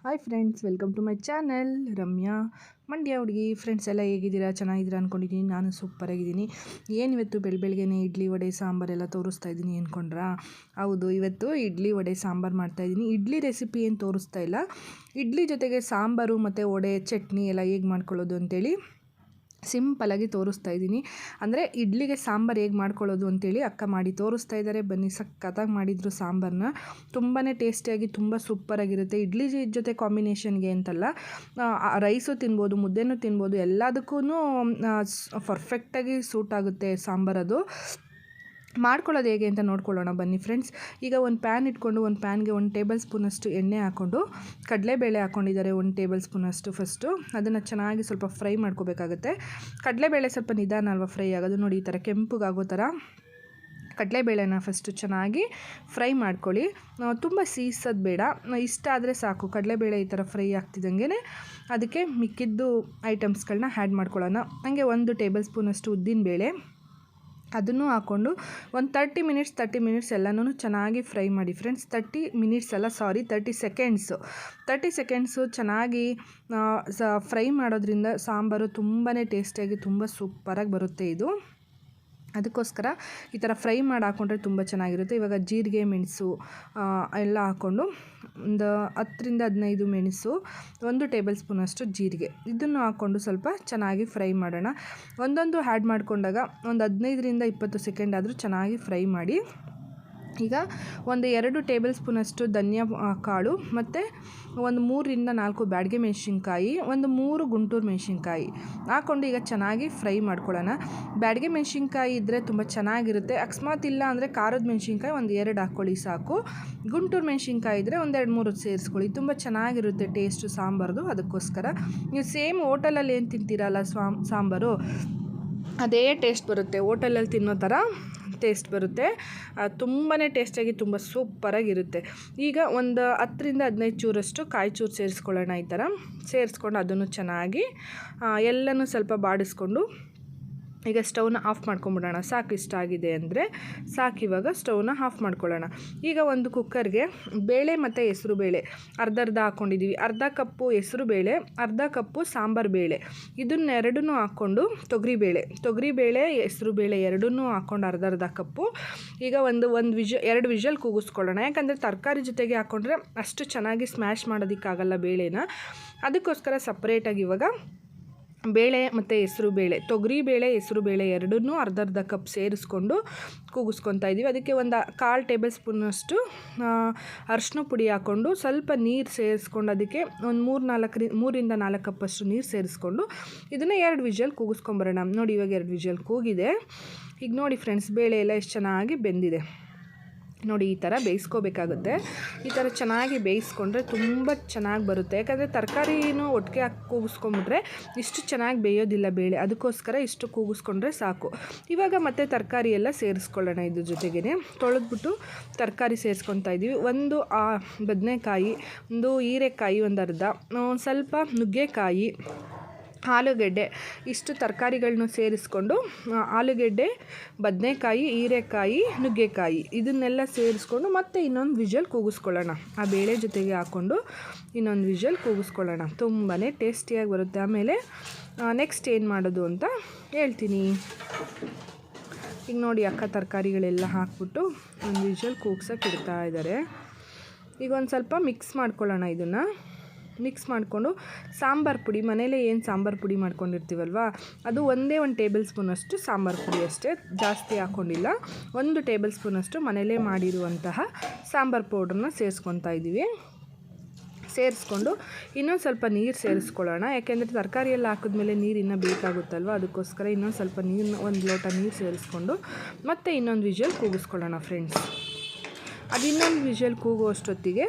Hi friends, welcome to my channel Ramya Mandya ಹುಡುಗಿ. Friends ಎಲ್ಲ ಹೇಗಿದ್ದೀರಾ? ಚೆನ್ನಾಗಿದ್ದೀರಾ ಅಂದ್ಕೊಂಡಿದ್ದೀನಿ. ನಾನು ಸೂಪರಾಗಿದ್ದೀನಿ. ಏನಿವತ್ತು ಬೆಳಗ್ಗೆನೇ ಇಡ್ಲಿ ವಡೆ ಸಾಂಬಾರೆಲ್ಲ ತೋರಿಸ್ತಾ ಇದ್ದೀನಿ ಅಂದ್ಕೊಂಡ್ರಾ? ಹೌದು, ಇವತ್ತು ಇಡ್ಲಿ ವಡೆ ಸಾಂಬಾರು ಮಾಡ್ತಾಯಿದ್ದೀನಿ. ಇಡ್ಲಿ ರೆಸಿಪಿ ಏನು ತೋರಿಸ್ತಾ ಇಲ್ಲ, ಇಡ್ಲಿ ಜೊತೆಗೆ ಸಾಂಬಾರು ಮತ್ತು ವಡೆ ಚಟ್ನಿ ಎಲ್ಲ ಹೇಗೆ ಮಾಡ್ಕೊಳ್ಳೋದು ಅಂತೇಳಿ ಸಿಂಪಲಾಗಿ ತೋರಿಸ್ತಾ ಇದ್ದೀನಿ. ಅಂದರೆ ಇಡ್ಲಿಗೆ ಸಾಂಬಾರು ಹೇಗೆ ಮಾಡ್ಕೊಳ್ಳೋದು ಅಂತೇಳಿ ಅಕ್ಕ ಮಾಡಿ ತೋರಿಸ್ತಾ ಇದ್ದಾರೆ. ಬನ್ನಿ, ಸಖತ್ತಾಗಿ ಮಾಡಿದರು ಸಾಂಬಾರನ್ನ. ತುಂಬಾ ಟೇಸ್ಟಿಯಾಗಿ ತುಂಬ ಸೂಪರಾಗಿರುತ್ತೆ. ಇಡ್ಲಿ ಜೊತೆ ಕಾಂಬಿನೇಷನ್ಗೆ ಅಂತಲ್ಲ, ರೈಸು ತಿನ್ಬೋದು, ಮುದ್ದೆನೂ ತಿನ್ಬೋದು, ಎಲ್ಲದಕ್ಕೂ ಪರ್ಫೆಕ್ಟಾಗಿ ಸೂಟ್ ಆಗುತ್ತೆ ಸಾಂಬಾರದು. ಮಾಡ್ಕೊಳ್ಳೋದು ಹೇಗೆ ಅಂತ ನೋಡ್ಕೊಳ್ಳೋಣ ಬನ್ನಿ ಫ್ರೆಂಡ್ಸ್. ಈಗ ಒಂದು ಪ್ಯಾನ್ ಇಟ್ಕೊಂಡು ಒಂದು ಪ್ಯಾನ್ಗೆ 1 ಟೇಬಲ್ ಸ್ಪೂನಷ್ಟು ಎಣ್ಣೆ ಹಾಕ್ಕೊಂಡು ಕಡಲೆಬೇಳೆ ಹಾಕ್ಕೊಂಡಿದ್ದಾರೆ 1 ಟೇಬಲ್ ಸ್ಪೂನಷ್ಟು. ಫಸ್ಟು ಅದನ್ನು ಚೆನ್ನಾಗಿ ಸ್ವಲ್ಪ ಫ್ರೈ ಮಾಡ್ಕೋಬೇಕಾಗುತ್ತೆ. ಕಡಲೆಬೇಳೆ ಸ್ವಲ್ಪ ನಿಧಾನ ಅಲ್ವಾ ಫ್ರೈ ಆಗೋದು. ನೋಡಿ, ಈ ಥರ ಕೆಂಪುಗಾಗೋ ಥರ ಕಡಲೆಬೇಳೆನ ಫಸ್ಟು ಚೆನ್ನಾಗಿ ಫ್ರೈ ಮಾಡ್ಕೊಳ್ಳಿ. ತುಂಬ ಸೀಸೋದು ಬೇಡ, ಇಷ್ಟ ಆದರೆ ಸಾಕು. ಕಡಲೆಬೇಳೆ ಈ ಥರ ಫ್ರೈ ಆಗ್ತಿದ್ದಂಗೆ ಅದಕ್ಕೆ ಮಿಕ್ಕಿದ್ದು ಐಟಮ್ಸ್ಗಳನ್ನ ಆ್ಯಡ್ ಮಾಡ್ಕೊಳ್ಳೋಣ. ಹಾಗೆ 1 ಟೇಬಲ್ ಸ್ಪೂನಷ್ಟು ಉದ್ದಿನಬೇಳೆ ಅದನ್ನು ಹಾಕ್ಕೊಂಡು ಒಂದು 30 ಮಿನಿಟ್ಸ್ ಎಲ್ಲನೂ ಚೆನ್ನಾಗಿ ಫ್ರೈ ಮಾಡಿ ಫ್ರೆಂಡ್ಸ್. 30 ಸೆಕೆಂಡ್ಸು ಚೆನ್ನಾಗಿ ಫ್ರೈ ಮಾಡೋದ್ರಿಂದ ಸಾಂಬಾರು ತುಂಬಾ ಟೇಸ್ಟಿಯಾಗಿ ತುಂಬ ಸೂಪರಾಗಿ ಬರುತ್ತೆ ಇದು. ಅದಕ್ಕೋಸ್ಕರ ಈ ಥರ ಫ್ರೈ ಮಾಡಿ ಹಾಕ್ಕೊಂಡ್ರೆ ತುಂಬ ಚೆನ್ನಾಗಿರುತ್ತೆ. ಇವಾಗ ಜೀರಿಗೆ, ಮೆಣಸು ಎಲ್ಲ ಹಾಕ್ಕೊಂಡು ಒಂದು 10-15 ಮೆಣಸು, 1 ಟೇಬಲ್ ಸ್ಪೂನಷ್ಟು ಜೀರಿಗೆ, ಇದನ್ನು ಹಾಕ್ಕೊಂಡು ಸ್ವಲ್ಪ ಚೆನ್ನಾಗಿ ಫ್ರೈ ಮಾಡೋಣ. ಒಂದೊಂದು ಆ್ಯಡ್ ಮಾಡಿಕೊಂಡಾಗ ಒಂದು 15-20 ಸೆಕೆಂಡ್ ಆದರೂ ಚೆನ್ನಾಗಿ ಫ್ರೈ ಮಾಡಿ. ಈಗ 2 ಟೇಬಲ್ ಸ್ಪೂನಷ್ಟು ಧನಿಯಾ ಕಾಳು ಮತ್ತು 3-4 ಬ್ಯಾಡಗೆ ಮೆಣಸಿನ್ಕಾಯಿ, 3 ಗುಂಟೂರು ಮೆಣಸಿನ್ಕಾಯಿ ಹಾಕ್ಕೊಂಡು ಈಗ ಚೆನ್ನಾಗಿ ಫ್ರೈ ಮಾಡ್ಕೊಳ್ಳೋಣ. ಬ್ಯಾಡಗೆ ಮೆಣಸಿನ್ಕಾಯಿ ಇದ್ದರೆ ತುಂಬ ಚೆನ್ನಾಗಿರುತ್ತೆ. ಅಕಸ್ಮಾತ್ ಇಲ್ಲ ಅಂದರೆ ಖಾರದ ಮೆಣಸಿನ್ಕಾಯಿ 2 ಹಾಕ್ಕೊಳ್ಳಿ ಸಾಕು. ಗುಂಟೂರು ಮೆಣಸಿನ್ಕಾಯಿ ಇದ್ದರೆ 2-3 ಸೇರಿಸ್ಕೊಳ್ಳಿ. ತುಂಬ ಚೆನ್ನಾಗಿರುತ್ತೆ ಟೇಸ್ಟು ಸಾಂಬಾರ್ದು. ಅದಕ್ಕೋಸ್ಕರ ನೀವು ಸೇಮ್ ಹೋಟೆಲಲ್ಲಿ ಏನು ತಿಂತೀರಲ್ಲ ಸಾಂಬಾರು, ಅದೇ ಟೇಸ್ಟ್ ಬರುತ್ತೆ. ಹೋಟೆಲಲ್ಲಿ ತಿನ್ನೋ ಥರ ಟೇಸ್ಟ್ ಬರುತ್ತೆ. ತುಂಬಾ ಟೇಸ್ಟಿಯಾಗಿ ತುಂಬ ಸೂಪರಾಗಿರುತ್ತೆ. ಈಗ ಒಂದು 10-15 ಚೂರಷ್ಟು ಕಾಯಿ ಚೂರು ಸೇರಿಸ್ಕೊಳ್ಳೋಣ. ಈ ಥರ ಸೇರಿಸ್ಕೊಂಡು ಅದನ್ನು ಚೆನ್ನಾಗಿ ಎಲ್ಲನೂ ಸ್ವಲ್ಪ ಬಾಡಿಸ್ಕೊಂಡು ಈಗ ಸ್ಟವ್ನ ಆಫ್ ಮಾಡ್ಕೊಂಬಿಡೋಣ. ಸಾಕು, ಇಷ್ಟ ಆಗಿದೆ ಅಂದರೆ ಸಾಕು. ಇವಾಗ ಸ್ಟವ್ನ ಆಫ್ ಮಾಡ್ಕೊಳ್ಳೋಣ. ಈಗ ಒಂದು ಕುಕ್ಕರ್ಗೆ ಬೇಳೆ ಮತ್ತು ಹೆಸರು ಬೇಳೆ ಅರ್ಧ ಹಾಕ್ಕೊಂಡಿದ್ದೀವಿ. ಅರ್ಧ ಕಪ್ಪು ಹೆಸರು ಬೇಳೆ, ಅರ್ಧ ಕಪ್ಪು ಸಾಂಬಾರು ಬೇಳೆ, ಇದನ್ನೆರಡನ್ನೂ ಹಾಕ್ಕೊಂಡು ತೊಗರಿಬೇಳೆ ಹೆಸರು ಬೇಳೆ ಎರಡನ್ನೂ ಹಾಕ್ಕೊಂಡು ಅರ್ಧ ಕಪ್ಪು. ಈಗ 2 ವಿಷಲ್ ಕೂಗಿಸ್ಕೊಳ್ಳೋಣ. ಯಾಕಂದರೆ ತರಕಾರಿ ಜೊತೆಗೆ ಹಾಕ್ಕೊಂಡ್ರೆ ಅಷ್ಟು ಚೆನ್ನಾಗಿ ಸ್ಮ್ಯಾಶ್ ಮಾಡೋದಕ್ಕಾಗಲ್ಲ ಬೇಳೆನ. ಅದಕ್ಕೋಸ್ಕರ ಸಪ್ರೇಟಾಗಿ ಇವಾಗ ಬೇಳೆ ಮತ್ತು ತೊಗರಿಬೇಳೆ ಹೆಸರು ಬೇಳೆ ಎರಡನ್ನೂ ಅರ್ಧ ಕಪ್ ಸೇರಿಸ್ಕೊಂಡು ಕೂಗಿಸ್ಕೊತಾ ಇದ್ದೀವಿ. ಅದಕ್ಕೆ ಒಂದು 1/4 ಟೇಬಲ್ ಸ್ಪೂನಷ್ಟು ಅರಿಶಿನ ಪುಡಿ ಹಾಕ್ಕೊಂಡು ಸ್ವಲ್ಪ ನೀರು ಸೇರಿಸ್ಕೊಂಡು ಅದಕ್ಕೆ ಒಂದು 3-4 ಕಪ್ಪಷ್ಟು ನೀರು ಸೇರಿಸ್ಕೊಂಡು ಇದನ್ನು 2 ವಿಷಲ್ ಕೂಗಿಸ್ಕೊಂಬರೋಣ. ನೋಡಿ, ಇವಾಗ 2 ವಿಷಲ್ ಕೂಗಿದೆ. ಈಗ ನೋಡಿ ಫ್ರೆಂಡ್ಸ್, ಬೇಳೆ ಎಲ್ಲ ಎಷ್ಟು ಚೆನ್ನಾಗಿ ಬೆಂದಿದೆ. ನೋಡಿ, ಈ ಥರ ಬೇಯಿಸ್ಕೋಬೇಕಾಗುತ್ತೆ. ಈ ಥರ ಚೆನ್ನಾಗಿ ಬೇಯಿಸ್ಕೊಂಡ್ರೆ ತುಂಬ ಚೆನ್ನಾಗಿ ಬರುತ್ತೆ. ಯಾಕಂದರೆ ತರಕಾರಿನೂ ಒಟ್ಟಿಗೆ ಹಾಕಿ ಕೂಗಿಸ್ಕೊಂಬಿಟ್ರೆ ಇಷ್ಟು ಚೆನ್ನಾಗಿ ಬೇಯೋದಿಲ್ಲ ಬೇಳೆ. ಅದಕ್ಕೋಸ್ಕರ ಇಷ್ಟು ಕೂಗಿಸ್ಕೊಂಡ್ರೆ ಸಾಕು. ಇವಾಗ ಮತ್ತೆ ತರಕಾರಿ ಎಲ್ಲ ಸೇರಿಸ್ಕೊಳ್ಳೋಣ. ಇದ್ರ ಜೊತೆಗೇ ತೊಳೆದ್ಬಿಟ್ಟು ತರಕಾರಿ ಸೇರಿಸ್ಕೊತಾ ಇದ್ದೀವಿ. 1 ಬದನೆಕಾಯಿ, 1 ಹೀರೆಕಾಯಿ, ಅರ್ಧ, ಸ್ವಲ್ಪ ನುಗ್ಗೆಕಾಯಿ, ಆಲೂಗೆಡ್ಡೆ, ಇಷ್ಟು ತರಕಾರಿಗಳನ್ನೂ ಸೇರಿಸ್ಕೊಂಡು ಆಲೂಗೆಡ್ಡೆ, ಬದನೆಕಾಯಿ, ಹೀರೆಕಾಯಿ, ನುಗ್ಗೆಕಾಯಿ ಇದನ್ನೆಲ್ಲ ಸೇರಿಸ್ಕೊಂಡು ಮತ್ತೆ ಇನ್ನೊಂದು ವಿಷಲ್ ಕೂಗಿಸ್ಕೊಳ್ಳೋಣ. ಆ ಬೇಳೆ ಜೊತೆಗೆ ಹಾಕ್ಕೊಂಡು ಇನ್ನೊಂದು ವಿಷಲ್ ಕೂಗಿಸ್ಕೊಳ್ಳೋಣ. ತುಂಬಾ ಟೇಸ್ಟಿಯಾಗಿ ಬರುತ್ತೆ. ಆಮೇಲೆ ನೆಕ್ಸ್ಟ್ ಏನು ಮಾಡೋದು ಅಂತ ಹೇಳ್ತೀನಿ. ಈಗ ನೋಡಿ, ಅಕ್ಕ ತರಕಾರಿಗಳೆಲ್ಲ ಹಾಕ್ಬಿಟ್ಟು ಒಂದು ವಿಷಲ್ ಕೂಗ್ಸೋಕೆ ಇಡ್ತಾ ಇದ್ದಾರೆ. ಈಗ ಒಂದು ಸ್ವಲ್ಪ ಮಿಕ್ಸ್ ಮಾಡ್ಕೊಳ್ಳೋಣ. ಇದನ್ನು ಮಿಕ್ಸ್ ಮಾಡಿಕೊಂಡು ಸಾಂಬಾರು ಪುಡಿ, ಮನೇಲೇ ಏನು ಸಾಂಬಾರು ಪುಡಿ ಮಾಡ್ಕೊಂಡಿರ್ತೀವಲ್ವ, ಅದು 1 ಟೇಬಲ್ ಸ್ಪೂನಷ್ಟು ಸಾಂಬಾರು ಪುಡಿ ಅಷ್ಟೇ, ಜಾಸ್ತಿ ಹಾಕ್ಕೊಂಡಿಲ್ಲ. 1 ಟೇಬಲ್ ಸ್ಪೂನಷ್ಟು ಮನೇಲೇ ಮಾಡಿರುವಂತಹ ಸಾಂಬಾರು ಪೌಡ್ರನ್ನ ಸೇರಿಸ್ಕೊತಾ ಇದ್ದೀವಿ. ಸೇರಿಸ್ಕೊಂಡು ಇನ್ನೊಂದು ಸ್ವಲ್ಪ ನೀರು ಸೇರಿಸ್ಕೊಳ್ಳೋಣ. ಯಾಕೆಂದರೆ ತರಕಾರಿ ಎಲ್ಲ ಹಾಕಿದ್ಮೇಲೆ ನೀರು ಇನ್ನೂ ಬೇಕಾಗುತ್ತಲ್ವ, ಅದಕ್ಕೋಸ್ಕರ ಇನ್ನೊಂದು ಸ್ವಲ್ಪ ನೀರು, 1 ಲೋಟ ನೀರು ಸೇರಿಸ್ಕೊಂಡು ಮತ್ತೆ ಇನ್ನೊಂದು ವಿಷಲ್ ಕೂಗಿಸ್ಕೊಳ್ಳೋಣ ಫ್ರೆಂಡ್ಸ್. ಅದು ಇನ್ನೊಂದು ವಿಷಲ್ ಕೂಗುವಷ್ಟೊತ್ತಿಗೆ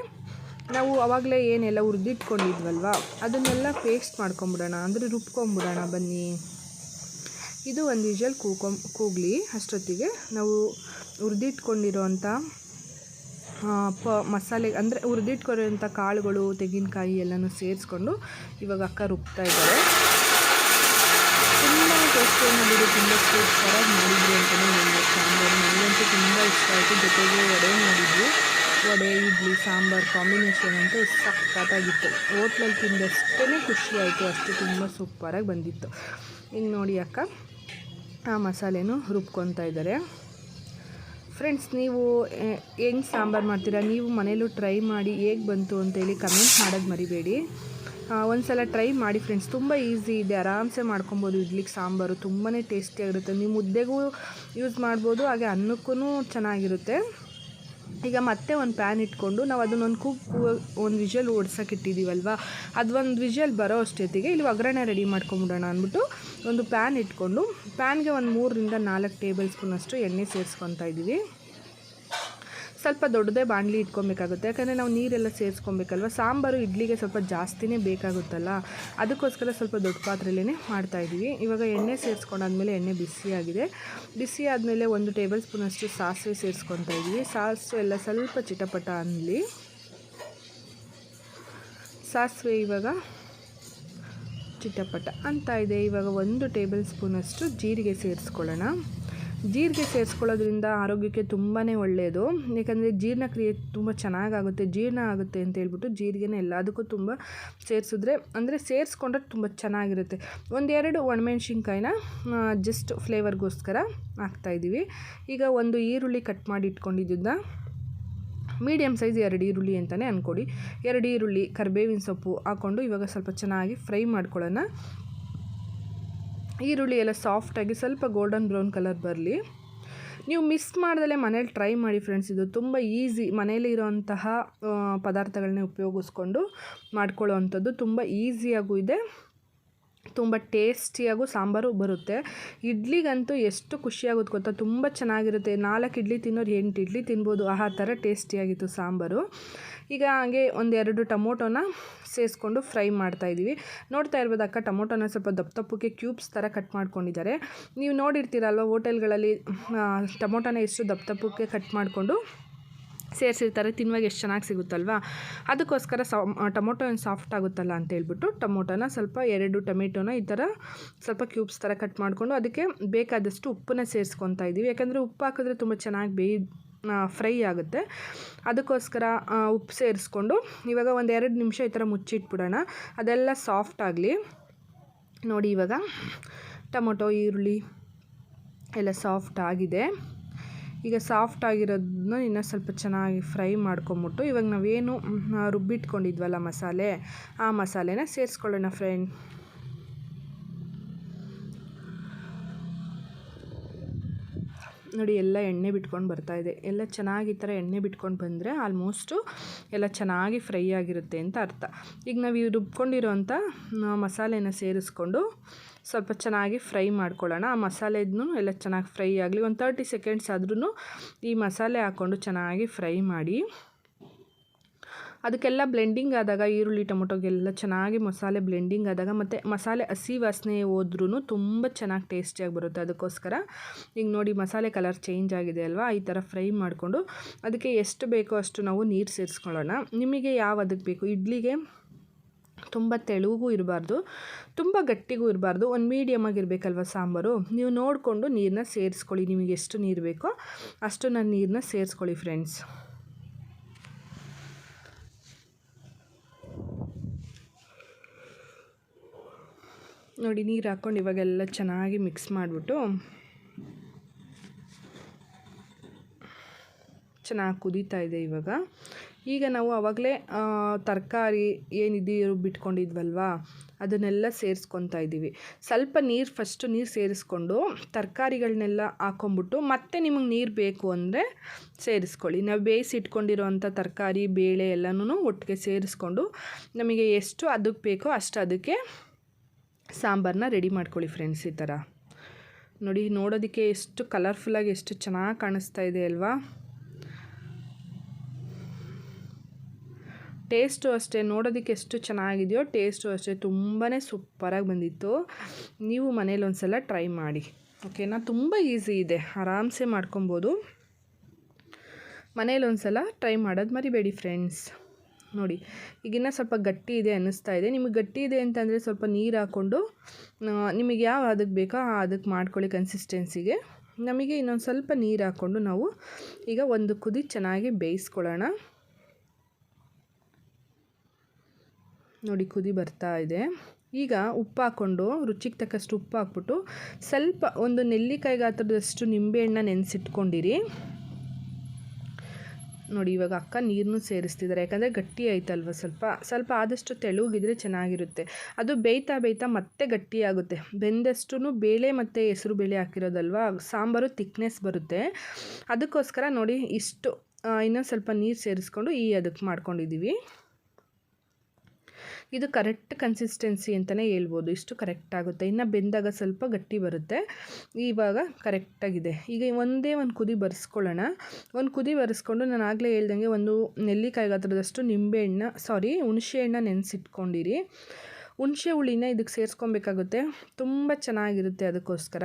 ನಾವು ಆವಾಗಲೇ ಏನೆಲ್ಲ ಹುರಿದಿಟ್ಕೊಂಡಿದ್ವಲ್ವ ಅದನ್ನೆಲ್ಲ ಪೇಸ್ಟ್ ಮಾಡ್ಕೊಂಬಿಡೋಣ, ಅಂದರೆ ರುಬ್ಕೊಂಬಿಡೋಣ. ಬನ್ನಿ, ಇದು 1 ವಿಷಲ್ ಕೂಗಲಿ. ಅಷ್ಟೊತ್ತಿಗೆ ನಾವು ಹುರಿದಿಟ್ಕೊಂಡಿರೋಂಥ ಮಸಾಲೆ, ಅಂದರೆ ಹುರಿದಿಟ್ಕೊಂಡಿರೋಂಥ ಕಾಳುಗಳು, ತೆಂಗಿನಕಾಯಿ ಎಲ್ಲನೂ ಸೇರಿಸ್ಕೊಂಡು ಇವಾಗ ಅಕ್ಕ ರುಬ್ತಾ ಇದ್ದಾರೆ. ತುಂಬ ಟೇಸ್ಟಿಯನ್ನು ಬಿಡಿ, ತುಂಬ ಸೂಪರಾಗಿ ಮಾಡಿದ್ವಿ ಅಂತಲೇ ಹೇಳಬೇಕು. ಸಾಂಬಾರು ನನಗಂತೂ ತುಂಬ ಇಷ್ಟ ಆಯಿತು. ಜೊತೆಗೆ ವಡೆ ಮಾಡಿದ್ವಿ. ವಡೆ ಇಡ್ಲಿ ಸಾಂಬಾರು ಕಾಂಬಿನೇಷನ್ ಅಂತೂ ಸಖತ್ತಾಗಿತ್ತು. ಹೋಟ್ಲಲ್ಲಿ ತಿಂದಷ್ಟೇ ಖುಷಿ ಆಯಿತು, ಅಷ್ಟು ತುಂಬ ಸೂಪರಾಗಿ ಬಂದಿತ್ತು. ಈಗ ನೋಡಿ ಅಕ್ಕ ಆ ಮಸಾಲೆನೂ ರುಬ್ಕೊತಾ ಇದ್ದಾರೆ. ಫ್ರೆಂಡ್ಸ್, ನೀವು ಹೆಂಗೆ ಸಾಂಬಾರು ಮಾಡ್ತೀರಾ, ನೀವು ಮನೇಲೂ ಟ್ರೈ ಮಾಡಿ ಹೇಗೆ ಬಂತು ಅಂತೇಳಿ ಕಮೆಂಟ್ ಮಾಡೋದು ಮರಿಬೇಡಿ. ಒಂದು ಸಲ ಟ್ರೈ ಮಾಡಿ ಫ್ರೆಂಡ್ಸ್, ತುಂಬ ಈಸಿ ಇದೆ, ಆರಾಮ್ಸೆ ಮಾಡ್ಕೊಬೋದು. ಇಡ್ಲಿಗೆ ಸಾಂಬಾರು ತುಂಬಾ ಟೇಸ್ಟಿಯಾಗಿರುತ್ತೆ. ನೀವು ಮುದ್ದೆಗೂ ಯೂಸ್ ಮಾಡ್ಬೋದು, ಹಾಗೆ ಅನ್ನಕ್ಕೂ ಚೆನ್ನಾಗಿರುತ್ತೆ. ಈಗ ಮತ್ತೆ ಒಂದು ಪ್ಯಾನ್ ಇಟ್ಕೊಂಡು ನಾವು ಅದನ್ನೊಂದು ಒಂದು ವಿಷಲ್ ಓಡ್ಸೋಕೆ ಇಟ್ಟಿದ್ದೀವಲ್ವ, ಅದು ಒಂದು ವಿಷಲ್ ಬರೋ ಅಷ್ಟೊತ್ತಿಗೆ ಇಲ್ಲಿ ಒಗ್ಗರಣೆ ರೆಡಿ ಮಾಡ್ಕೊಂಬಿಡೋಣ ಅಂದ್ಬಿಟ್ಟು ಒಂದು ಪ್ಯಾನ್ ಇಟ್ಕೊಂಡು ಪ್ಯಾನ್ಗೆ ಒಂದು 3 ರಿಂದ 4 ಟೇಬಲ್ ಸ್ಪೂನಷ್ಟು ಎಣ್ಣೆ ಸೇರಿಸ್ಕೊತಾ ಇದ್ದೀವಿ. ಸ್ವಲ್ಪ ದೊಡ್ಡದೇ ಬಾಣಲಿ ಇಟ್ಕೊಬೇಕಾಗುತ್ತೆ, ಯಾಕಂದರೆ ನಾವು ನೀರೆಲ್ಲ ಸೇರಿಸ್ಕೊಬೇಕಲ್ವ. ಸಾಂಬಾರು ಇಡ್ಲಿಗೆ ಸ್ವಲ್ಪ ಜಾಸ್ತಿನೇ ಬೇಕಾಗುತ್ತಲ್ಲ, ಅದಕ್ಕೋಸ್ಕರ ಸ್ವಲ್ಪ ದೊಡ್ಡ ಪಾತ್ರೆಯಲ್ಲೇ ಮಾಡ್ತಾಯಿದ್ದೀವಿ. ಇವಾಗ ಎಣ್ಣೆ ಸೇರಿಸ್ಕೊಂಡಾದ್ಮೇಲೆ ಎಣ್ಣೆ ಬಿಸಿ ಆದಮೇಲೆ 1 ಟೇಬಲ್ ಸ್ಪೂನಷ್ಟು ಸಾಸಿವೆ ಸೇರಿಸ್ಕೊತಾ ಇದ್ದೀವಿ. ಸಾಸಿವೆ ಎಲ್ಲ ಸ್ವಲ್ಪ ಚಿಟಪಟ ಅನ್ನಲಿ. ಸಾಸಿವೆ ಇವಾಗ ಚಿಟಪಟ ಅಂತ ಇದೆ. ಇವಾಗ 1 ಟೇಬಲ್ ಸ್ಪೂನಷ್ಟು ಜೀರಿಗೆ ಸೇರಿಸ್ಕೊಳ್ಳೋಣ. ಜೀರಿಗೆ ಸೇರಿಸ್ಕೊಳ್ಳೋದ್ರಿಂದ ಆರೋಗ್ಯಕ್ಕೆ ತುಂಬಾ ಒಳ್ಳೆಯದು, ಯಾಕಂದರೆ ಜೀರ್ಣಕ್ರಿಯೆ ತುಂಬ ಚೆನ್ನಾಗಾಗುತ್ತೆ, ಜೀರ್ಣ ಆಗುತ್ತೆ ಅಂತ ಹೇಳ್ಬಿಟ್ಟು ಜೀರಿಗೆನ ಎಲ್ಲದಕ್ಕೂ ತುಂಬ ಸೇರಿಸಿದ್ರೆ, ಅಂದರೆ ಸೇರಿಸ್ಕೊಂಡ್ರೆ ತುಂಬ ಚೆನ್ನಾಗಿರುತ್ತೆ. 1-2 ಒಣಮೆಣ್ಸಿನ್ಕಾಯಿನ ಜಸ್ಟ್ ಫ್ಲೇವರ್ಗೋಸ್ಕರ ಹಾಕ್ತಾಯಿದ್ದೀವಿ. ಈಗ 1 ಈರುಳ್ಳಿ ಕಟ್ ಮಾಡಿ ಇಟ್ಕೊಂಡಿದ್ದನ್ನ ಮೀಡಿಯಮ್ ಸೈಜ್ 2 ಈರುಳ್ಳಿ ಅಂತಲೇ ಅಂದ್ಕೊಡಿ. 2 ಈರುಳ್ಳಿ, ಕರಿಬೇವಿನ ಸೊಪ್ಪು ಹಾಕ್ಕೊಂಡು ಇವಾಗ ಸ್ವಲ್ಪ ಚೆನ್ನಾಗಿ ಫ್ರೈ ಮಾಡ್ಕೊಳ್ಳೋಣ. ಈರುಳ್ಳಿ ಎಲ್ಲ ಸಾಫ್ಟಾಗಿ ಸ್ವಲ್ಪ ಗೋಲ್ಡನ್ ಬ್ರೌನ್ ಕಲರ್ ಬರಲಿ. ನೀವು ಮಿಸ್ ಮಾಡ್ದಲೇ ಮನೇಲಿ ಟ್ರೈ ಮಾಡಿ ಫ್ರೆಂಡ್ಸ್, ಇದು ತುಂಬ ಈಸಿ, ಮನೇಲಿ ಇರೋವಂತಹ ಪದಾರ್ಥಗಳನ್ನೇ ಉಪಯೋಗಿಸ್ಕೊಂಡು ಮಾಡ್ಕೊಳ್ಳೋ ಅಂಥದ್ದು, ತುಂಬ ಈಸಿಯಾಗೂ ಇದೆ, ತುಂಬ ಟೇಸ್ಟಿಯಾಗೂ ಸಾಂಬಾರು ಬರುತ್ತೆ. ಇಡ್ಲಿಗಂತೂ ಎಷ್ಟು ಖುಷಿಯಾಗುತ್ತೆ ಗೊತ್ತಾ, ತುಂಬ ಚೆನ್ನಾಗಿರುತ್ತೆ. 4 ಇಡ್ಲಿ ತಿನ್ನೋರು 8 ಇಡ್ಲಿ ತಿನ್ಬೋದು, ಆ ಥರ ಟೇಸ್ಟಿಯಾಗಿತ್ತು ಸಾಂಬಾರು. ಈಗ ಹಾಗೆ 1-2 ಟೊಮೊಟೊನ ಸೇರಿಸ್ಕೊಂಡು ಫ್ರೈ ಮಾಡ್ತಾಯಿದ್ದೀವಿ. ನೋಡ್ತಾ ಇರ್ಬೋದು ಅಕ್ಕ, ಟೊಮೊಟೊನ ಸ್ವಲ್ಪ ದಪ್ಪಕ್ಕೆ ಕ್ಯೂಬ್ಸ್ ಥರ ಕಟ್ ಮಾಡ್ಕೊಂಡಿದ್ದಾರೆ. ನೀವು ನೋಡಿರ್ತೀರಲ್ವ ಹೋಟೆಲ್ಗಳಲ್ಲಿ ಟೊಮೊಟೊನ ಎಷ್ಟು ದಪ್ಪಕ್ಕೆ ಕಟ್ ಮಾಡಿಕೊಂಡು ಸೇರಿಸಿರ್ತಾರೆ, ತಿನ್ನುವಾಗ ಎಷ್ಟು ಚೆನ್ನಾಗಿ ಸಿಗುತ್ತಲ್ವ. ಅದಕ್ಕೋಸ್ಕರ ಟೊಮೊಟೊ ಏನು ಸಾಫ್ಟ್ ಆಗುತ್ತಲ್ಲ ಅಂತ ಹೇಳ್ಬಿಟ್ಟು ಟೊಮೊಟೊನ ಸ್ವಲ್ಪ 2 ಟೊಮೆಟೊನ ಈ ಥರ ಸ್ವಲ್ಪ ಕ್ಯೂಬ್ಸ್ ಥರ ಕಟ್ ಮಾಡಿಕೊಂಡು ಅದಕ್ಕೆ ಬೇಕಾದಷ್ಟು ಉಪ್ಪನ್ನ ಸೇರಿಸ್ಕೊತಾ ಇದ್ದೀವಿ. ಯಾಕಂದರೆ ಉಪ್ಪು ಹಾಕಿದ್ರೆ ತುಂಬ ಚೆನ್ನಾಗಿ ಫ್ರೈ ಆಗುತ್ತೆ, ಅದಕ್ಕೋಸ್ಕರ ಉಪ್ಪು ಸೇರಿಸ್ಕೊಂಡು ಇವಾಗ 1-2 ನಿಮಿಷ ಈ ಥರ ಮುಚ್ಚಿಟ್ಬಿಡೋಣ, ಅದೆಲ್ಲ ಸಾಫ್ಟ್ ಆಗಲಿ. ನೋಡಿ ಇವಾಗ ಟೊಮೊಟೊ ಈರುಳ್ಳಿ ಎಲ್ಲ ಸಾಫ್ಟ್ ಆಗಿದೆ. ಈಗ ಸಾಫ್ಟ್ ಆಗಿರೋದನ್ನ ಇನ್ನೂ ಸ್ವಲ್ಪ ಚೆನ್ನಾಗಿ ಫ್ರೈ ಮಾಡ್ಕೊಂಬಿಟ್ಟು ಇವಾಗ ನಾವೇನು ರುಬ್ಬಿಟ್ಕೊಂಡಿದ್ವಲ್ಲ ಮಸಾಲೆ, ಆ ಮಸಾಲೆನ ಸೇರಿಸ್ಕೊಳ್ಳೋಣ ಫ್ರೆಂಡ್. ನೋಡಿ ಎಲ್ಲ ಎಣ್ಣೆ ಬಿಟ್ಕೊಂಡು ಬರ್ತಾಯಿದೆ, ಎಲ್ಲ ಚೆನ್ನಾಗಿ ಈ ಥರ ಎಣ್ಣೆ ಬಿಟ್ಕೊಂಡು ಬಂದರೆ ಆಲ್ಮೋಸ್ಟು ಎಲ್ಲ ಚೆನ್ನಾಗಿ ಫ್ರೈ ಆಗಿರುತ್ತೆ ಅಂತ ಅರ್ಥ. ಈಗ ನಾವು ರುಬ್ಕೊಂಡಿರೋಂಥ ಮಸಾಲೆನ ಸೇರಿಸ್ಕೊಂಡು ಸ್ವಲ್ಪ ಚೆನ್ನಾಗಿ ಫ್ರೈ ಮಾಡ್ಕೊಳ್ಳೋಣ. ಆ ಮಸಾಲೆದನ್ನು ಎಲ್ಲ ಚೆನ್ನಾಗಿ ಫ್ರೈ ಆಗಲಿ. 30 ಸೆಕೆಂಡ್ಸ್ ಆದ್ರೂ ಈ ಮಸಾಲೆ ಹಾಕ್ಕೊಂಡು ಚೆನ್ನಾಗಿ ಫ್ರೈ ಮಾಡಿ ಅದಕ್ಕೆಲ್ಲ ಬ್ಲೆಂಡಿಂಗ್ ಆದಾಗ, ಈರುಳ್ಳಿ ಟೊಮೊಟೊಗೆಲ್ಲ ಚೆನ್ನಾಗಿ ಮಸಾಲೆ ಬ್ಲೆಂಡಿಂಗ್ ಆದಾಗ ಮತ್ತು ಮಸಾಲೆ ಹಸಿ ವಾಸನೆ ಹೋದ್ರೂ ತುಂಬ ಚೆನ್ನಾಗಿ ಟೇಸ್ಟಿಯಾಗಿ ಬರುತ್ತೆ. ಅದಕ್ಕೋಸ್ಕರ ಈಗ ನೋಡಿ ಮಸಾಲೆ ಕಲರ್ ಚೇಂಜ್ ಆಗಿದೆ ಅಲ್ವಾ, ಈ ಥರ ಫ್ರೈ ಮಾಡಿಕೊಂಡು ಅದಕ್ಕೆ ಎಷ್ಟು ಬೇಕೋ ಅಷ್ಟು ನಾವು ನೀರು ಸೇರಿಸ್ಕೊಳ್ಳೋಣ. ನಿಮಗೆ ಯಾವ ಅದಕ್ಕೆ ಬೇಕು, ಇಡ್ಲಿಗೆ ತುಂಬ ತೆಳುಗೂ ಇರಬಾರ್ದು, ತುಂಬ ಗಟ್ಟಿಗೂ ಇರಬಾರ್ದು, ಒಂದು ಮೀಡಿಯಮ್ ಆಗಿರಬೇಕಲ್ವ ಸಾಂಬಾರು. ನೀವು ನೋಡಿಕೊಂಡು ನೀರನ್ನ ಸೇರಿಸ್ಕೊಳ್ಳಿ, ನಿಮಗೆ ಎಷ್ಟು ನೀರು ಬೇಕೋ ಅಷ್ಟು ನೀರನ್ನ ಸೇರಿಸ್ಕೊಳ್ಳಿ ಫ್ರೆಂಡ್ಸ್. ನೋಡಿ ನೀರು ಹಾಕ್ಕೊಂಡು ಇವಾಗೆಲ್ಲ ಚೆನ್ನಾಗಿ ಮಿಕ್ಸ್ ಮಾಡಿಬಿಟ್ಟು ಚೆನ್ನಾಗಿ ಕುದೀತಾ ಇದೆ ಇವಾಗ. ಈಗ ನಾವು ಆವಾಗಲೇ ತರಕಾರಿ ಏನಿದೆ ರುಬ್ಬಿಟ್ಕೊಂಡಿದ್ವಲ್ವಾ ಅದನ್ನೆಲ್ಲ ಸೇರಿಸ್ಕೊತಾ ಇದ್ದೀವಿ. ಸ್ವಲ್ಪ ಫಸ್ಟು ನೀರು ಸೇರಿಸ್ಕೊಂಡು ತರಕಾರಿಗಳನ್ನೆಲ್ಲ ಹಾಕ್ಕೊಂಬಿಟ್ಟು ಮತ್ತೆ ನಿಮಗೆ ನೀರು ಬೇಕು ಅಂದರೆ ಸೇರಿಸ್ಕೊಳ್ಳಿ. ನಾವು ಬೇಯಿಸಿಟ್ಕೊಂಡಿರೋವಂಥ ತರಕಾರಿ ಬೇಳೆ ಎಲ್ಲನೂ ಒಟ್ಟಿಗೆ ಸೇರಿಸ್ಕೊಂಡು ನಮಗೆ ಎಷ್ಟು ಅದಕ್ಕೆ ಬೇಕೋ ಅಷ್ಟು ಅದಕ್ಕೆ ಸಾಂಬಾರನ್ನ ರೆಡಿ ಮಾಡ್ಕೊಳ್ಳಿ ಫ್ರೆಂಡ್ಸ್. ಈ ಥರ ನೋಡಿ, ನೋಡೋದಕ್ಕೆ ಎಷ್ಟು ಕಲರ್ಫುಲ್ಲಾಗಿ ಎಷ್ಟು ಚೆನ್ನಾಗಿ ಕಾಣಿಸ್ತಾ ಇದೆ ಅಲ್ವಾ. ಟೇಸ್ಟು ಅಷ್ಟೇ, ನೋಡೋದಕ್ಕೆ ಎಷ್ಟು ಚೆನ್ನಾಗಿದೆಯೋ ಟೇಸ್ಟು ಅಷ್ಟೇ ತುಂಬಾ ಸೂಪರಾಗಿ ಬಂದಿತ್ತು. ನೀವು ಮನೇಲಿ ಒಂದು ಸಲ ಟ್ರೈ ಮಾಡಿ, ಓಕೆನಾ. ತುಂಬ ಈಸಿ ಇದೆ, ಆರಾಮ್ಸೆ ಮಾಡ್ಕೊಬೋದು. ಮನೇಲಿ ಒಂದು ಸಲ ಟ್ರೈ ಮಾಡೋದು ಮರಿಬೇಡಿ ಫ್ರೆಂಡ್ಸ್. ನೋಡಿ ಈಗಿನ್ನ ಸ್ವಲ್ಪ ಗಟ್ಟಿ ಇದೆ ಅನ್ನಿಸ್ತಾ ಇದೆ. ನಿಮಗೆ ಗಟ್ಟಿ ಇದೆ ಅಂತಂದರೆ ಸ್ವಲ್ಪ ನೀರು ಹಾಕ್ಕೊಂಡು ನಿಮಗೆ ಯಾವ ಅದಕ್ಕೆ ಬೇಕೋ ಅದಕ್ಕೆ ಮಾಡ್ಕೊಳ್ಳಿ ಕನ್ಸಿಸ್ಟೆನ್ಸಿಗೆ. ನಮಗೆ ಇನ್ನೊಂದು ಸ್ವಲ್ಪ ನೀರು ಹಾಕ್ಕೊಂಡು ನಾವು ಈಗ ಒಂದು ಕುದಿ ಚೆನ್ನಾಗಿ ಬೇಯಿಸ್ಕೊಳ್ಳೋಣ. ನೋಡಿ ಕುದಿ ಬರ್ತಾ ಇದೆ. ಈಗ ಉಪ್ಪು ಹಾಕ್ಕೊಂಡು ರುಚಿಗೆ ತಕ್ಕಷ್ಟು ಉಪ್ಪು ಹಾಕ್ಬಿಟ್ಟು ಸ್ವಲ್ಪ ಒಂದು ನೆಲ್ಲಿಕಾಯಿ ಗಾತ್ರದಷ್ಟು ನಿಂಬೆಹಣ್ಣ ನೆನೆಸಿಟ್ಕೊಂಡಿರಿ. ನೋಡಿ ಇವಾಗ ಅಕ್ಕ ನೀರನ್ನು ಸೇರಿಸ್ತಿದ್ದಾರೆ, ಯಾಕಂದರೆ ಗಟ್ಟಿ ಆಯ್ತಲ್ವ, ಸ್ವಲ್ಪ ಆದಷ್ಟು ತೆಳುಗಿದ್ರೆ ಚೆನ್ನಾಗಿರುತ್ತೆ. ಅದು ಬೇಯ್ತಾ ಮತ್ತೆ ಗಟ್ಟಿಯಾಗುತ್ತೆ. ಬೆಂದಷ್ಟು ಬೇಳೆ ಮತ್ತು ಹೆಸರು ಬೇಳೆ ಹಾಕಿರೋದಲ್ವ, ಸಾಂಬಾರು ತಿಕ್ನೆಸ್ ಬರುತ್ತೆ. ಅದಕ್ಕೋಸ್ಕರ ನೋಡಿ ಇಷ್ಟು ಇನ್ನೊಂದು ಸ್ವಲ್ಪ ನೀರು ಸೇರಿಸ್ಕೊಂಡು ಅದಕ್ಕೆ ಮಾಡ್ಕೊಂಡಿದ್ದೀವಿ. ಇದು ಕರೆಕ್ಟ್ ಕನ್ಸಿಸ್ಟೆನ್ಸಿ ಅಂತಲೇ ಹೇಳ್ಬೋದು. ಇಷ್ಟು ಕರೆಕ್ಟ್ ಆಗುತ್ತೆ. ಇನ್ನು ಬೆಂದಾಗ ಸ್ವಲ್ಪ ಗಟ್ಟಿ ಬರುತ್ತೆ. ಇವಾಗ ಕರೆಕ್ಟಾಗಿದೆ. ಈಗ ಒಂದೇ ಒಂದು ಕುದಿ ಬರೆಸ್ಕೊಳ್ಳೋಣ. ಒಂದು ಕುದಿ ಬರೆಸ್ಕೊಂಡು ನಾನು ಆಗಲೇ ಹೇಳ್ದಂಗೆ ಒಂದು ನೆಲ್ಲಿಕಾಯಿ ಗಾತ್ರದಷ್ಟು ಹುಣಸೆ ಹಣ್ಣು ನೆನೆಸಿಟ್ಕೊಂಡಿರಿ. ಹುಣಸೆ ಹುಳಿನ ಇದಕ್ಕೆ ಸೇರಿಸ್ಕೊಬೇಕಾಗುತ್ತೆ. ತುಂಬ ಚೆನ್ನಾಗಿರುತ್ತೆ. ಅದಕ್ಕೋಸ್ಕರ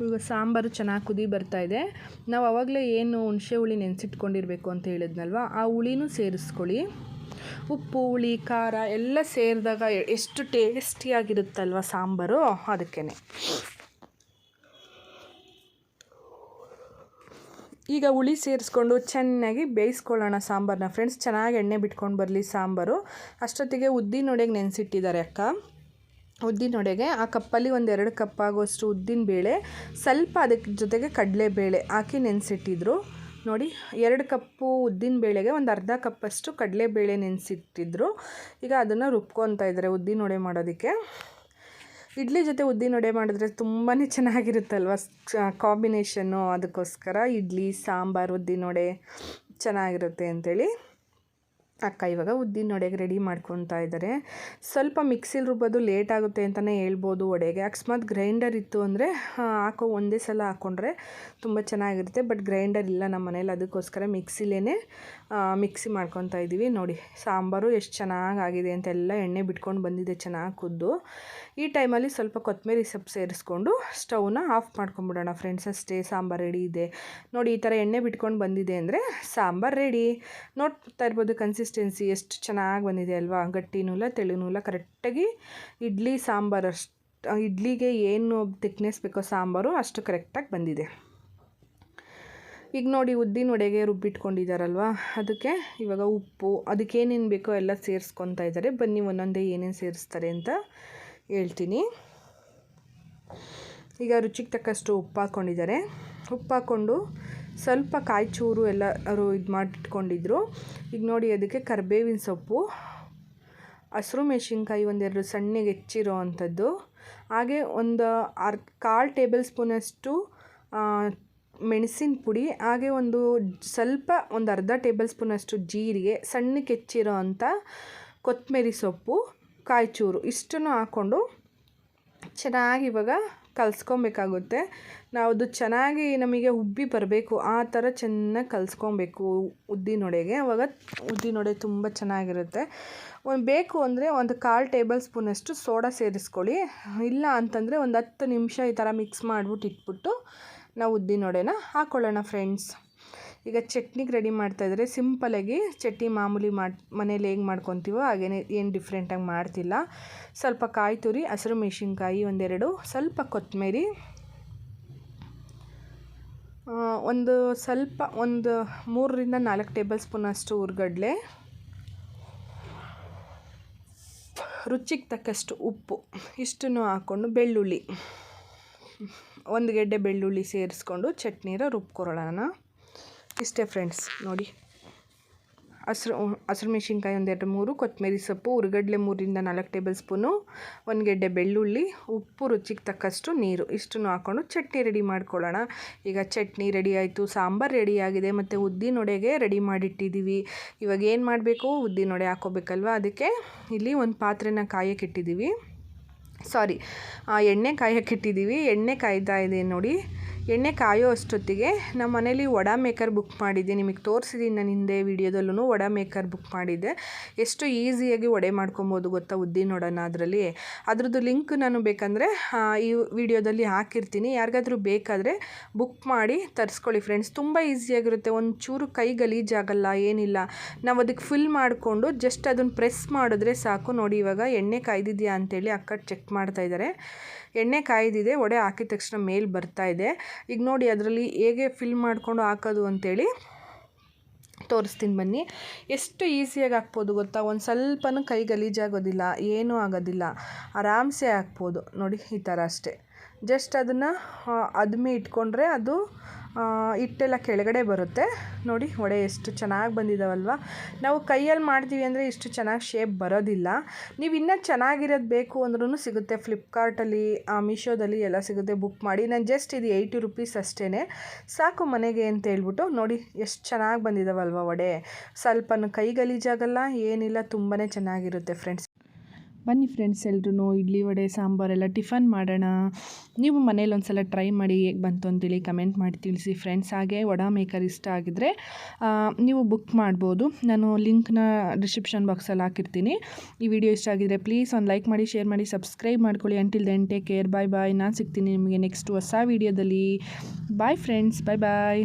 ಈಗ ಸಾಂಬಾರು ಚೆನ್ನಾಗಿ ಕುದಿ ಬರ್ತಾಯಿದೆ. ನಾವು ಆವಾಗಲೇ ಏನು ಹುಣಸೆ ಹುಳಿ ನೆನೆಸಿಟ್ಕೊಂಡಿರಬೇಕು ಅಂತ ಹೇಳಿದ್ನಲ್ವ, ಆ ಹುಳಿನೂ ಸೇರಿಸ್ಕೊಳ್ಳಿ. ಉಪ್ಪು, ಹುಳಿ, ಖಾರ ಎಲ್ಲ ಸೇರಿದಾಗ ಎಷ್ಟು ಟೇಸ್ಟಿಯಾಗಿರುತ್ತಲ್ವ ಸಾಂಬಾರು, ಅದಕ್ಕೇ. ಈಗ ಹುಳಿ ಸೇರಿಸ್ಕೊಂಡು ಚೆನ್ನಾಗಿ ಬೇಯಿಸ್ಕೊಳ್ಳೋಣ ಸಾಂಬಾರನ್ನ ಫ್ರೆಂಡ್ಸ್. ಚೆನ್ನಾಗಿ ಎಣ್ಣೆ ಬಿಟ್ಕೊಂಡು ಬರಲಿ ಸಾಂಬಾರು. ಅಷ್ಟೊತ್ತಿಗೆ ಉದ್ದಿನೊಡೆಗೆ ನೆನೆಸಿಟ್ಟಿದ್ದಾರೆ ಅಕ್ಕ. ಉದ್ದಿನೊಡೆಗೆ ಆ ಕಪ್ಪಲ್ಲಿ 1-2 ಕಪ್ ಆಗುವಷ್ಟು ಉದ್ದಿನಬೇಳೆ, ಸ್ವಲ್ಪ ಅದಕ್ಕೆ ಜೊತೆಗೆ ಕಡಲೆಬೇಳೆ ಹಾಕಿ ನೆನೆಸಿಟ್ಟಿದ್ರು. ನೋಡಿ 2 ಕಪ್ಪು ಉದ್ದಿನಬೇಳೆಗೆ ಒಂದು ಅರ್ಧ ಕಪ್ಪಷ್ಟು ಕಡಲೆಬೇಳೆ ನೆನೆಸಿಟ್ಟಿದ್ರು. ಈಗ ಅದನ್ನು ರುಬ್ಕೊತಾ ಇದ್ದಾರೆ ಉದ್ದಿನೊಡೆ ಮಾಡೋದಕ್ಕೆ. ಇಡ್ಲಿ ಜೊತೆ ಉದ್ದಿನೊಡೆ ಮಾಡಿದ್ರೆ ತುಂಬಾ ಚೆನ್ನಾಗಿರುತ್ತಲ್ವ ಕಾಂಬಿನೇಷನ್ನು. ಅದಕ್ಕೋಸ್ಕರ ಇಡ್ಲಿ, ಸಾಂಬಾರು, ಉದ್ದಿನೊಡೆ ಚೆನ್ನಾಗಿರುತ್ತೆ ಅಂಥೇಳಿ ಅಕ್ಕ ಇವಾಗ ಉದ್ದಿನೊಡೆಗೆ ರೆಡಿ ಮಾಡ್ಕೊತಾ ಇದ್ದಾರೆ. ಸ್ವಲ್ಪ ಮಿಕ್ಸಿಲಿ ರುಬ್ಬೋದು ಲೇಟ್ ಆಗುತ್ತೆ ಅಂತಲೇ ಹೇಳ್ಬೋದು ವಡೆಗೆ. ಅಕಸ್ಮಾತ್ ಗ್ರೈಂಡರ್ ಇತ್ತು ಅಂದರೆ ಒಂದೇ ಸಲ ಹಾಕ್ಕೊಂಡ್ರೆ ತುಂಬ ಚೆನ್ನಾಗಿರುತ್ತೆ. ಬಟ್ ಗ್ರೈಂಡರ್ ಇಲ್ಲ ನಮ್ಮ ಮನೇಲಿ, ಅದಕ್ಕೋಸ್ಕರ ಮಿಕ್ಸಿ ಮಾಡ್ಕೊತಾ ಇದ್ದೀವಿ. ನೋಡಿ ಸಾಂಬಾರು ಎಷ್ಟು ಚೆನ್ನಾಗಾಗಿದೆ ಅಂತೆಲ್ಲ ಎಣ್ಣೆ ಬಿಟ್ಕೊಂಡು ಬಂದಿದೆ ಚೆನ್ನಾಗಿ ಕುದ್ದು. ಈ ಟೈಮಲ್ಲಿ ಸ್ವಲ್ಪ ಕೊತ್ತಂಬರಿ ಸೊಪ್ಪು ಸೇರಿಸ್ಕೊಂಡು ಸ್ಟವ್ನ ಆಫ್ ಮಾಡ್ಕೊಂಬಿಡೋಣ ಫ್ರೆಂಡ್ಸ್. ಅಷ್ಟೇ, ಸಾಂಬಾರು ರೆಡಿ ಇದೆ. ನೋಡಿ ಈ ಥರ ಎಣ್ಣೆ ಬಿಟ್ಕೊಂಡು ಬಂದಿದೆ ಅಂದರೆ ಸಾಂಬಾರು ರೆಡಿ. ನೋಡ್ತಾ ಇರ್ಬೋದು ಕನ್ಸಿಸ್ಟೆನ್ಸಿ ಎಷ್ಟು ಚೆನ್ನಾಗಿ ಬಂದಿದೆ ಅಲ್ವಾ. ಗಟ್ಟಿನೂ ಇಲ್ಲ ತೆಳುನೂ ಇಲ್ಲ, ಕರೆಕ್ಟಾಗಿ ಇಡ್ಲಿ ಸಾಂಬಾರು ಇಡ್ಲಿಗೆ ಏನು ತಿಕ್ನೆಸ್ ಬೇಕೋ ಸಾಂಬಾರು ಅಷ್ಟು ಕರೆಕ್ಟಾಗಿ ಬಂದಿದೆ. ಈಗ ನೋಡಿ ಉದ್ದಿನೊಡೆಗೆ ರುಬ್ಬಿಟ್ಕೊಂಡಿದ್ದಾರಲ್ವ, ಅದಕ್ಕೆ ಇವಾಗ ಉಪ್ಪು, ಅದಕ್ಕೆ ಏನೇನು ಬೇಕೋ ಎಲ್ಲ ಸೇರಿಸ್ಕೊತಾ ಇದ್ದಾರೆ. ಬನ್ನಿ ಒಂದೊಂದೇ ಏನೇನು ಸೇರಿಸ್ತಾರೆ ಅಂತ ಹೇಳ್ತೀನಿ. ಈಗ ರುಚಿಗೆ ತಕ್ಕಷ್ಟು ಉಪ್ಪು ಹಾಕ್ಕೊಂಡಿದ್ದಾರೆ. ಉಪ್ಪು ಹಾಕ್ಕೊಂಡು ಸ್ವಲ್ಪ ಕಾಯಿ ಚೂರು ಎಲ್ಲರೂ ಇದು ಮಾಡಿಟ್ಕೊಂಡಿದ್ರು. ಈಗ ನೋಡಿ ಅದಕ್ಕೆ ಕರಿಬೇವಿನ ಸೊಪ್ಪು, ಹಸಿರು ಮೆಣಸಿನ್ಕಾಯಿ 1-2 ಸಣ್ಣಗೆ ಹೆಚ್ಚಿರೋ ಅಂಥದ್ದು, ಹಾಗೆ ಒಂದು 1/4 ಟೇಬಲ್ ಸ್ಪೂನಷ್ಟು ಮೆಣಸಿನ ಪುಡಿ, ಹಾಗೆ ಒಂದು ಅರ್ಧ ಟೇಬಲ್ ಸ್ಪೂನಷ್ಟು ಜೀರಿಗೆ, ಸಣ್ಣಕ್ಕೆ ಹೆಚ್ಚಿರೋ ಅಂಥ ಕೊತ್ತಂಬರಿ ಸೊಪ್ಪು, ಕಾಯಿ ಚೂರು ಇಷ್ಟನ್ನು ಹಾಕ್ಕೊಂಡು ಚೆನ್ನಾಗಿ ಇವಾಗ ಕಲಿಸ್ಕೊಬೇಕಾಗುತ್ತೆ. ಅದು ಚೆನ್ನಾಗಿ ನಮಗೆ ಉಬ್ಬಿ ಬರಬೇಕು, ಆ ಥರ ಚೆನ್ನಾಗಿ ಕಲಿಸ್ಕೊಬೇಕು ಉದ್ದಿನೊಡೆಗೆ. ಆವಾಗ ಉದ್ದಿನೊಡೆ ತುಂಬ ಚೆನ್ನಾಗಿರುತ್ತೆ. ಬೇಕು ಅಂದರೆ ಒಂದು 1/4 ಟೇಬಲ್ ಸ್ಪೂನಷ್ಟು ಸೋಡಾ ಸೇರಿಸ್ಕೊಳ್ಳಿ. ಇಲ್ಲ ಅಂತಂದರೆ ಒಂದು 10 ನಿಮಿಷ ಈ ಥರ ಮಿಕ್ಸ್ ಮಾಡಿಬಿಟ್ಟು ಇಟ್ಬಿಟ್ಟು ನಾವು ಉದ್ದಿನೊಡೆನ ಹಾಕ್ಕೊಳ್ಳೋಣ ಫ್ರೆಂಡ್ಸ್. ಈಗ ಚಟ್ನಿಗೆ ರೆಡಿ ಮಾಡ್ತಾಯಿದ್ದಾರೆ. ಸಿಂಪಲಾಗಿ ಚಟ್ನಿ ಮಾಮೂಲಿ ಮನೇಲಿ ಹೇಗೆ ಮಾಡ್ಕೊತೀವೋ ಹಾಗೇ, ಏನು ಡಿಫ್ರೆಂಟಾಗಿ ಮಾಡ್ತಿಲ್ಲ. ಸ್ವಲ್ಪ ಕಾಯಿ ತುರಿ, ಹಸಿರು ಮೆಣಸಿನ್ಕಾಯಿ 1-2, ಸ್ವಲ್ಪ ಕೊತ್ತಂಬರಿ, ಒಂದು 3-4 ಟೇಬಲ್ ಸ್ಪೂನಷ್ಟು ಹುರ್ಗಡ್ಲೆ, ರುಚಿಗೆ ತಕ್ಕಷ್ಟು ಉಪ್ಪು ಇಷ್ಟನ್ನು ಹಾಕ್ಕೊಂಡು ಬೆಳ್ಳುಳ್ಳಿ 1 ಗೆಡ್ಡೆ ಬೆಳ್ಳುಳ್ಳಿ ಸೇರಿಸ್ಕೊಂಡು ಚಟ್ನಿನ ರುಬ್ಕೊಳ್ಳೋಣ. ಇಷ್ಟೇ ಫ್ರೆಂಡ್ಸ್. ನೋಡಿ ಹಸಿರು ಮೆಣಸಿನ್ಕಾಯಿ 1-2-3, ಕೊತ್ತಂಬರಿ ಸೊಪ್ಪು, ಹುರ್ಗಡ್ಲೆ 3-4 ಟೇಬಲ್ ಸ್ಪೂನು, 1 ಗೆಡ್ಡೆ ಬೆಳ್ಳುಳ್ಳಿ, ಉಪ್ಪು, ರುಚಿಗೆ ತಕ್ಕಷ್ಟು ನೀರು ಇಷ್ಟನ್ನು ಹಾಕ್ಕೊಂಡು ಚಟ್ನಿ ರೆಡಿ ಮಾಡ್ಕೊಳ್ಳೋಣ. ಈಗ ಚಟ್ನಿ ರೆಡಿ ಆಯಿತು, ಸಾಂಬಾರು ರೆಡಿಯಾಗಿದೆ, ಮತ್ತು ಉದ್ದಿನೊಡೆಗೆ ರೆಡಿ ಮಾಡಿಟ್ಟಿದ್ದೀವಿ. ಇವಾಗ ಏನು ಮಾಡಬೇಕು, ಉದ್ದಿನೊಡೆ ಹಾಕ್ಕೋಬೇಕಲ್ವ. ಅದಕ್ಕೆ ಇಲ್ಲಿ ಒಂದು ಪಾತ್ರೆನ ಕಾಯಕ್ಕಿಟ್ಟಿದ್ದೀವಿ. ಎಣ್ಣೆ ಕಾಯಕ್ಕಿಟ್ಟಿದ್ದೀವಿ. ಎಣ್ಣೆ ಕಾಯ್ತಾ ಇದೆ ನೋಡಿ. ಎಣ್ಣೆ ಕಾಯೋ ಅಷ್ಟೊತ್ತಿಗೆ ನಮ್ಮ ಮನೇಲಿ ವಡಾ ಮೇಕರ್ ಬುಕ್ ಮಾಡಿದ್ದೆ. ನಿಮಗೆ ತೋರಿಸಿದ್ದೀನಿ ನಾನು ಹಿಂದೆ ವೀಡಿಯೋದಲ್ಲೂ ವಡಾ ಮೇಕರ್ ಬುಕ್ ಮಾಡಿದ್ದೆ. ಎಷ್ಟು ಈಸಿಯಾಗಿ ವಡೆ ಮಾಡ್ಕೊಬೋದು ಗೊತ್ತಾ, ಉದ್ದಿನ ವಡೆನ. ಅದ್ರದ್ದು ಲಿಂಕ್ ನಾನು ಬೇಕಂದರೆ ಈ ವಿಡಿಯೋದಲ್ಲಿ ಹಾಕಿರ್ತೀನಿ. ಯಾರಿಗಾದ್ರೂ ಬೇಕಾದರೆ ಬುಕ್ ಮಾಡಿ ತರಿಸ್ಕೊಳ್ಳಿ ಫ್ರೆಂಡ್ಸ್. ತುಂಬ ಈಸಿಯಾಗಿರುತ್ತೆ, ಒಂಚೂರು ಕೈ ಗಲೀಜಾಗಲ್ಲ, ಏನಿಲ್ಲ. ನಾವು ಅದಕ್ಕೆ ಫಿಲ್ ಮಾಡಿಕೊಂಡು ಜಸ್ಟ್ ಅದನ್ನು ಪ್ರೆಸ್ ಮಾಡಿದ್ರೆ ಸಾಕು. ನೋಡಿ ಇವಾಗ ಎಣ್ಣೆ ಕಾಯ್ದಿದೆಯಾ ಅಂತೇಳಿ ಅಕ್ಕ ಚೆಕ್ ಮಾಡ್ತಾಯಿದ್ದಾರೆ. ಎಣ್ಣೆ ಕಾಯ್ದಿದೆ, ವಡೆ ಹಾಕಿದ ತಕ್ಷಣ ಮೇಲ್ ಬರ್ತಾ ಇದೆ. ಈಗ ನೋಡಿ ಅದರಲ್ಲಿ ಹೇಗೆ ಫಿಲ್ ಮಾಡಿಕೊಂಡು ಹಾಕೋದು ಅಂತೇಳಿ ತೋರಿಸ್ತೀನಿ ಬನ್ನಿ. ಎಷ್ಟು ಈಸಿಯಾಗಿ ಹಾಕ್ಬೋದು ಗೊತ್ತಾ, ಒಂದು ಸ್ವಲ್ಪನೂ ಕೈ ಗಲೀಜಾಗೋದಿಲ್ಲ, ಏನೂ ಆಗೋದಿಲ್ಲ, ಆರಾಮ್ಸೆ ಹಾಕ್ಬೋದು. ನೋಡಿ ಈ ಥರ ಅಷ್ಟೇ. ಜಸ್ಟ್ ಅದನ್ನು ಅದ್ಮೆ ಇಟ್ಕೊಂಡ್ರೆ ಅದು ಹಿಟ್ಟೆಲ್ಲ ಕೆಳಗಡೆ ಬರುತ್ತೆ. ನೋಡಿ ವಡೆ ಎಷ್ಟು ಚೆನ್ನಾಗಿ ಬಂದಿದ್ದಾವಲ್ವ. ನಾವು ಕೈಯಲ್ಲಿ ಮಾಡ್ತೀವಿ ಅಂದರೆ ಇಷ್ಟು ಚೆನ್ನಾಗಿ ಶೇಪ್ ಬರೋದಿಲ್ಲ. ನೀವು ಇನ್ನೂ ಚೆನ್ನಾಗಿರೋದು ಬೇಕು ಅಂದ್ರೂ ಸಿಗುತ್ತೆ, ಫ್ಲಿಪ್ಕಾರ್ಟಲ್ಲಿ ಮೀಶೋದಲ್ಲಿ ಎಲ್ಲ ಸಿಗುತ್ತೆ. ಬುಕ್ ಮಾಡಿ. ನಾನು ಜಸ್ಟ್ ಇದು 80 ರೂಪೀಸ್ ಅಷ್ಟೇ, ಸಾಕು ಮನೆಗೆ ಅಂತ ಹೇಳ್ಬಿಟ್ಟು. ನೋಡಿ ಎಷ್ಟು ಚೆನ್ನಾಗಿ ಬಂದಿದ್ದಾವಲ್ವ ವಡೆ. ಸ್ವಲ್ಪನೂ ಕೈ ಗಲೀಜಾಗಲ್ಲ, ಏನಿಲ್ಲ, ತುಂಬಾ ಚೆನ್ನಾಗಿರುತ್ತೆ ಫ್ರೆಂಡ್ಸ್. ಬನ್ನಿ ಫ್ರೆಂಡ್ಸ್, ಎಲ್ರೂ ಇಡ್ಲಿ ವಡೆ ಸಾಂಬಾರೆಲ್ಲ ಟಿಫನ್ ಮಾಡೋಣ. ನೀವು ಮನೇಲಿ ಒಂದು ಸಲ ಟ್ರೈ ಮಾಡಿ ಹೇಗೆ ಬಂತು ಅಂತೇಳಿ ಕಮೆಂಟ್ ಮಾಡಿ ತಿಳಿಸಿ ಫ್ರೆಂಡ್ಸ್. ಹಾಗೆ ವಡಾ ಮೇಕರ್ ಇಷ್ಟ ಆಗಿದ್ದರೆ ನೀವು ಬುಕ್ ಮಾಡ್ಬೋದು. ನಾನು ಲಿಂಕ್ನ ಡಿಸ್ಕ್ರಿಪ್ಷನ್ ಬಾಕ್ಸಲ್ಲಿ ಹಾಕಿರ್ತೀನಿ. ಈ ವಿಡಿಯೋ ಇಷ್ಟ ಆಗಿದ್ದರೆ ಪ್ಲೀಸ್ ಒಂದು ಲೈಕ್ ಮಾಡಿ, ಶೇರ್ ಮಾಡಿ, ಸಬ್ಸ್ಕ್ರೈಬ್ ಮಾಡ್ಕೊಳ್ಳಿ. ಅಂಟಿಲ್ ದೆನ್ ಟೇಕ್ ಕೇರ್, ಬಾಯ್ ಬಾಯ್. ನಾನು ಸಿಗ್ತೀನಿ ನಿಮಗೆ ನೆಕ್ಸ್ಟ್ ಹೊಸ ವೀಡಿಯೋದಲ್ಲಿ. ಬಾಯ್ ಫ್ರೆಂಡ್ಸ್, ಬಾಯ್ ಬಾಯ್.